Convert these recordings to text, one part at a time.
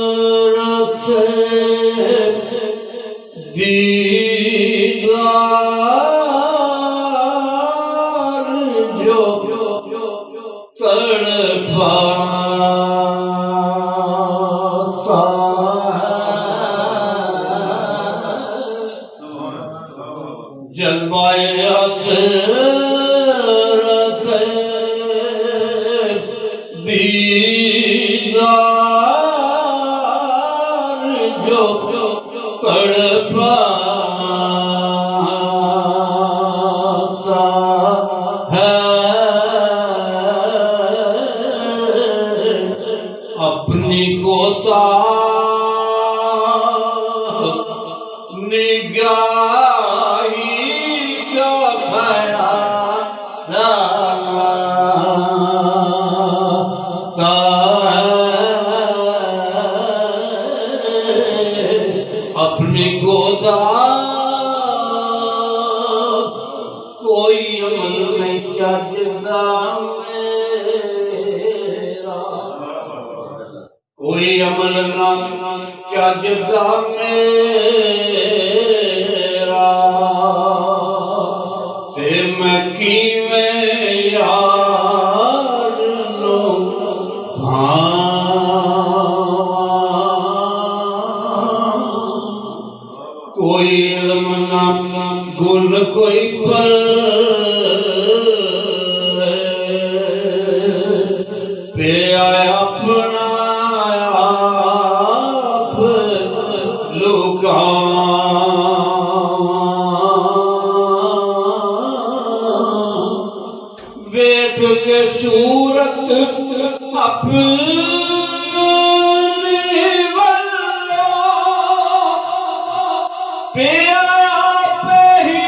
हसरत दीदार जो तड़पाता जलवाए हसरत दीदार जो तड़पाता है अपनी कोता निगाही का ख्याल अपनी गोदा कोई अमल नहीं चजदा मेरा कोई अमल ना चजदा मेरा ते मैं किवें यार नो कोई इल्म ना गुण कोई पल पे अपना आप लुका वेख के सूरत अपनी पिया पे ही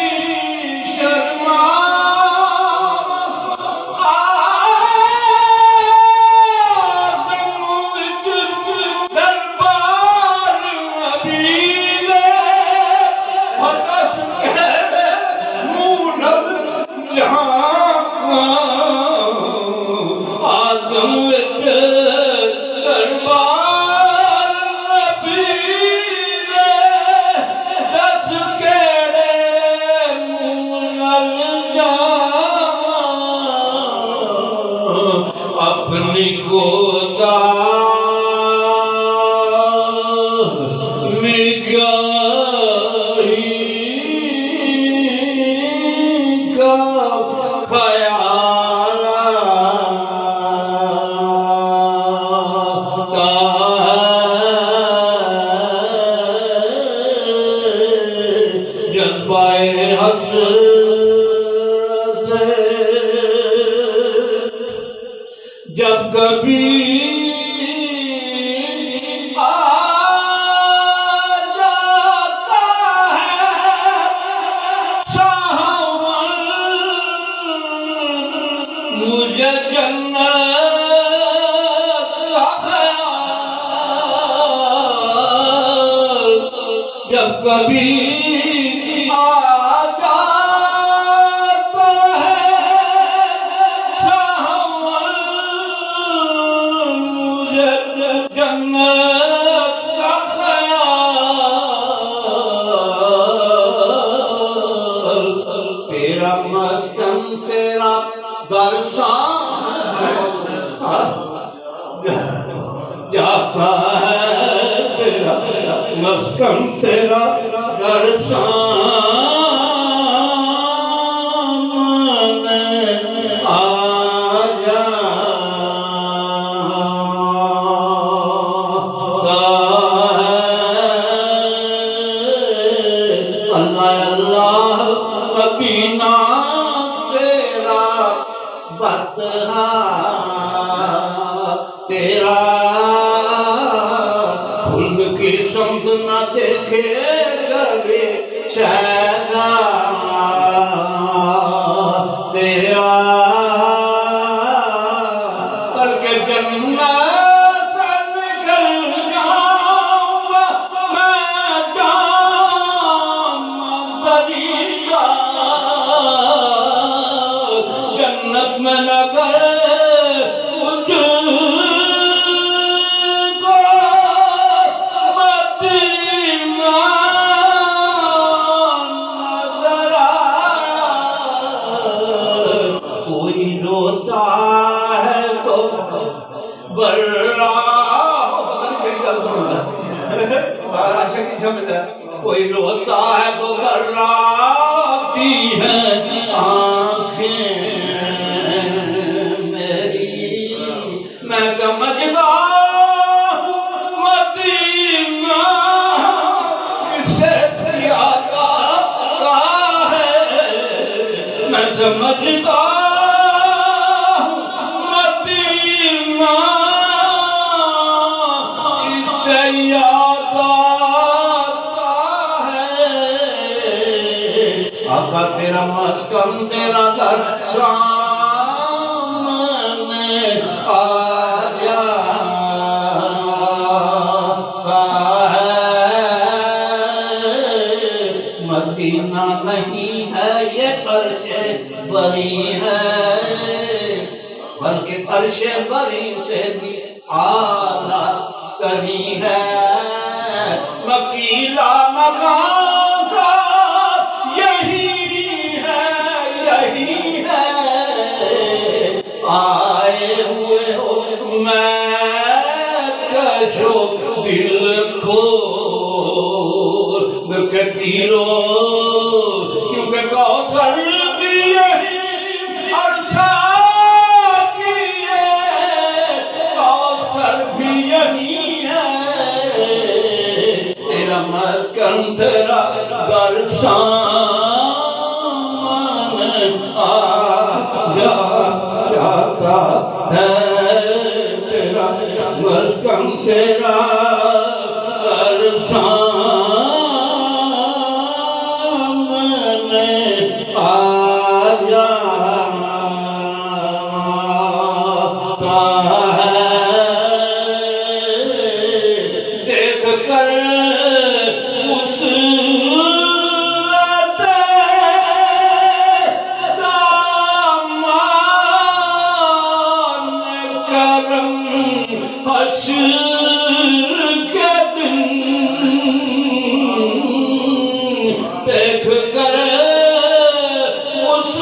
शर्मा आदम विच दरबार नबी दे हदस कहदे मूनद जहां आदम विच दरबार नबी अपनी गोदा निगाही का ख्याल जज्बाए हसरत जब कभी आ जाता है सावन मुझे जन्नत का ख्याल जब कभी आ जाता है जन्नत का ख्याल तेरा मस्कन तेरा दर्शन जाता है तेरा मस्कन तेरा दर्शन अल्लाह मकीना तेरा बतहा तेरा खुल्द की समझ न देखे कभी शैदा तेरा बल्कि जन्नत से निकल जाऊंगा मैं जाम दरिया जन्नत में न गए तो बर्रा आशा की समझता कोई रोता है तो बर्राती है आंखें मेरी मैं समझता मदीना इसे ज्यादा का है मैं समझता मदीना इसे याद आता है आका तेरा मस्कम तेरा दर सामने आ जाता है मदीना नहीं है ये अर्शे बरी है बल्कि अर्शे बरी से भी आला तरी है मकीला मकान का यही है आए हुए हो मैं कशो दिल खोल के पीरो क्योंकि कौसर भी यही और भी यही है तेरा मस्कन तेरा दर सामने आ जाता है तेरा मस्कन तेरा दर सामने आ जाता है देख कर उस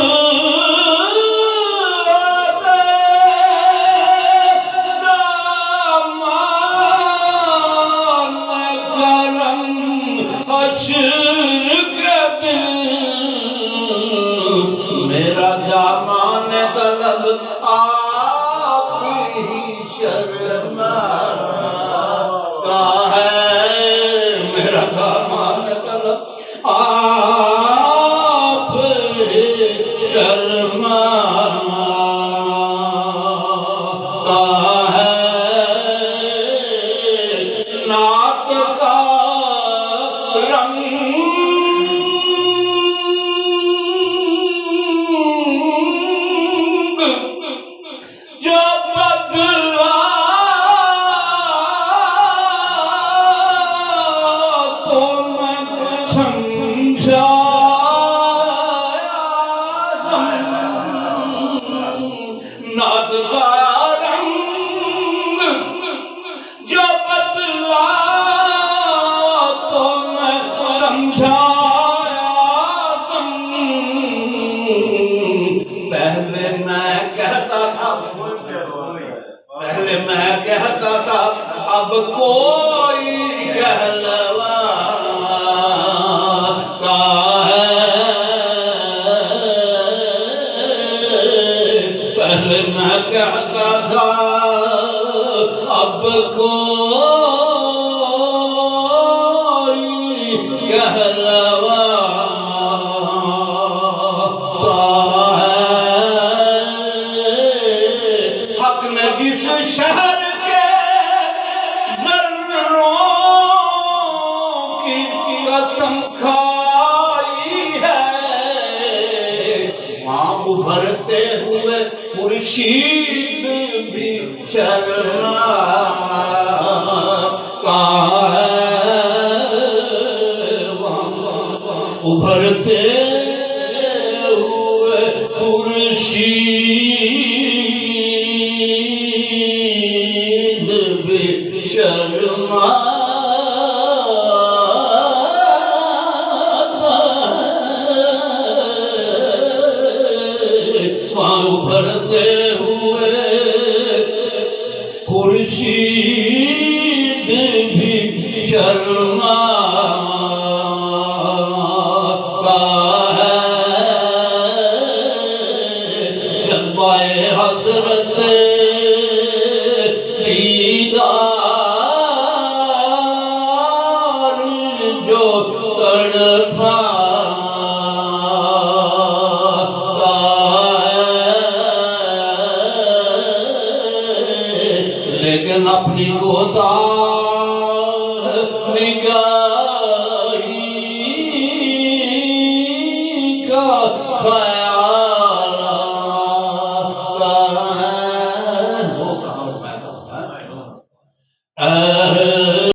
दामान करम हश्र के दिन मेरा दामान तलब आप ही शर्मा आप शर्माता है नात का रंग जो बदला तो मैं समझा नाद का रंग जो बदला तो मैं समझाया पहले मैं कहता था अब कोई कहलवाता है पहले मैं कहता था अब कोई कहलवाता है हक ने जिस शहर के जर्रों की कसम खाई है वहाँ उभरते हुए खुर्शीद भी शर्माता है उभरते हुए खुर्शीद भी शर्माता है उभरते हुए मुर्शीद भी शर्माता है, जज्बाए हसरत दीदार जो तड़पाता है, लेकिन अपनी कोताह निगाही का ख्याल आता है। वो कहाँ मैं